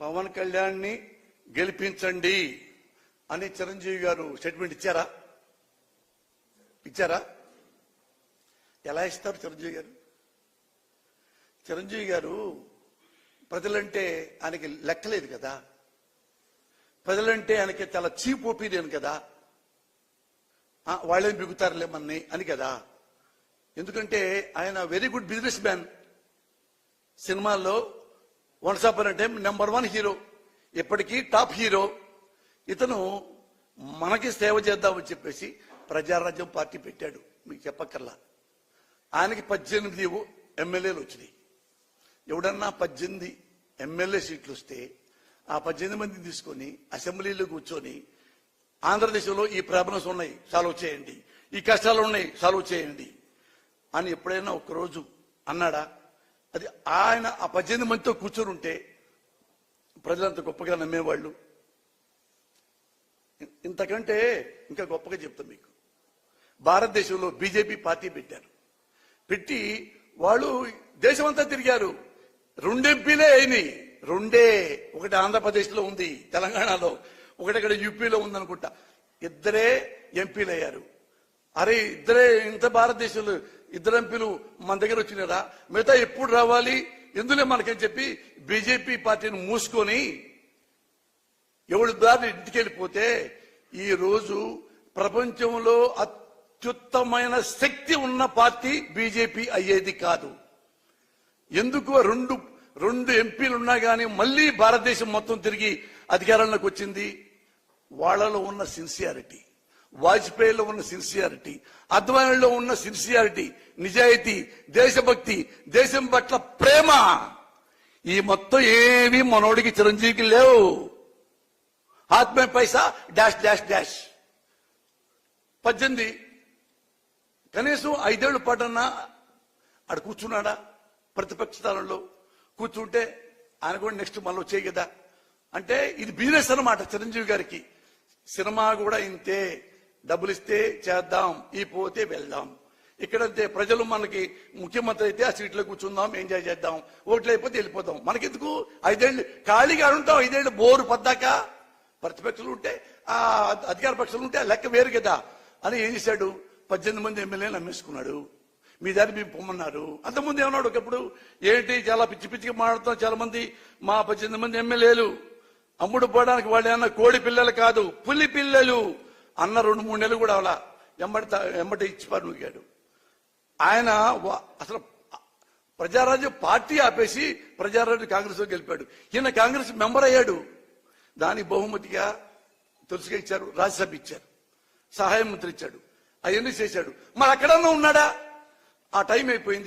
పవన్ కళ్యాణ్ని గెలిపించండి అని చిరంజీవి గారు స్టేట్మెంట్ ఇచ్చారా? ఎలా ఇస్తారు చిరంజీవి గారు? చిరంజీవి గారు ప్రజలంటే ఆయనకి లెక్కలేదు కదా, ప్రజలంటే ఆయనకి చాలా చీప్ ఒపీనియన్ కదా, వాళ్ళేం బిగుతారులే మన్ని అని కదా. ఎందుకంటే ఆయన వెరీ గుడ్ బిజినెస్ మ్యాన్. సినిమాల్లో once upon a time #1 hero, ఇప్పటికీ టాప్ హీరో. ఇతను మనకి సేవ చేద్దామని చెప్పేసి ప్రజారాజ్యం పార్టీ పెట్టాడు. మీకు చెప్పక్కర్లా. ఆయనకి 18 ఎమ్మెల్యేలు వచ్చినాయి. ఎవడన్నా 18 ఎమ్మెల్యే సీట్లు వస్తే ఆ 18 మందిని తీసుకొని అసెంబ్లీలో కూర్చొని ఆంధ్రదేశంలో ఈ ప్రాబ్లమ్స్ ఉన్నాయి, సాల్వ్ చేయండి, ఈ కష్టాలు ఉన్నాయి, సాల్వ్ చేయండి అని ఎప్పుడైనా ఒక్కరోజు అన్నాడా? అది ఆయన ఆ 18 మందితో కూర్చొని ఉంటే ప్రజలంత గొప్పగా నమ్మేవాళ్ళు. ఇంతకంటే ఇంకా గొప్పగా చెప్తాం మీకు. భారతదేశంలో బీజేపీ పార్టీ పెట్టారు. పెట్టి వాళ్ళు దేశమంతా తిరిగారు. 2 ఎంపీలే అయినాయి. 2. ఒకటి ఆంధ్రప్రదేశ్లో ఉంది, తెలంగాణలో, ఒకటి ఇక్కడ యూపీలో ఉందనుకుంటా. 2 ఎంపీలు అయ్యారు. అరే ఇద్దరే, ఇంత భారతదేశంలో 2 ఎంపీలు మన దగ్గర వచ్చినారా? మిగతా ఎప్పుడు రావాలి, ఎందులే మనకని చెప్పి బీజేపీ పార్టీని మూసుకొని ఎవరి దారి ఇంటికి వెళ్ళిపోతే ఈ రోజు ప్రపంచంలో అత్యుత్తమైన శక్తి ఉన్న పార్టీ బీజేపీ అయ్యేది కాదు. ఎందుకు 2 ఎంపీలు ఉన్నా కానీ మళ్ళీ భారతదేశం మొత్తం తిరిగి అధికారంలోకి వచ్చింది? వాళ్లలో ఉన్న సిన్సియారిటీ, వాజ్పేయిలో ఉన్న సిన్సియారిటీ, అద్వానీలో ఉన్న సిన్సియారిటీ, నిజాయితీ, దేశభక్తి, దేశం పట్ల ప్రేమ, ఈ మొత్తం ఏవి మనోడికి చిరంజీవికి లేవు. ఆత్మే పైసా డాష్ డాష్ డాష్. 18 కనీసం 5 ఏళ్ల పాటన్నా ఆడ కూర్చున్నాడా? ప్రతిపక్ష స్థానంలో కూర్చుంటే ఆయన కూడా నెక్స్ట్ మళ్ళీ వచ్చేయి కదా. అంటే ఇది బిజినెస్ అన్నమాట చిరంజీవి గారికి. సినిమా కూడా ఇంతే, డబ్బులు ఇస్తే చేద్దాం, ఈ పోతే వెళ్దాం. ఇక్కడంతే, ప్రజలు మనకి ముఖ్యమంత్రి అయితే ఆ సీట్లో కూర్చుందాం, ఎంజాయ్ చేద్దాం, ఓట్లు అయిపోతే వెళ్ళిపోదాం. మనకెందుకు 5 ఏళ్ళు ఖాళీగా ఉంటాం? 5 ఏళ్ళు బోరు పద్దాక. ప్రతిపక్షాలు ఉంటే, ఆ అధికార పక్షాలు ఉంటే ఆ లెక్క వేరు కదా అని ఏం చేశాడు? 18 మంది ఎమ్మెల్యేలు అమ్మేసుకున్నాడు. మీ దారి మేము పొమ్మన్నారు. అంతకుముందు ఏమన్నాడు ఒకప్పుడు, ఏంటి చాలా పిచ్చి పిచ్చిగా మాట్లాడుతాం, చాలా మంది మా 18 మంది ఎమ్మెల్యేలు అమ్ముడు పోవడానికి వాళ్ళు ఏమన్నా కోడి పిల్లలు కాదు, పులి పిల్లలు అన్న 2-3 నెలలు కూడా అలా ఎంబటి ఇచ్చిపారుగాడు. ఆయన అసలు ప్రజారాజ్యం పార్టీ ఆపేసి ప్రజారాజ్యం కాంగ్రెస్ లో గెలిపాడు. ఈయన కాంగ్రెస్ మెంబర్ అయ్యాడు. దానికి బహుమతిగా తులసిగా ఇచ్చారు, రాజ్యసభ ఇచ్చారు, సహాయ మంత్రి ఇచ్చాడు, అవన్నీ చేశాడు. మరి అక్కడన్నా ఉన్నాడా? ఆ టైం అయిపోయింది.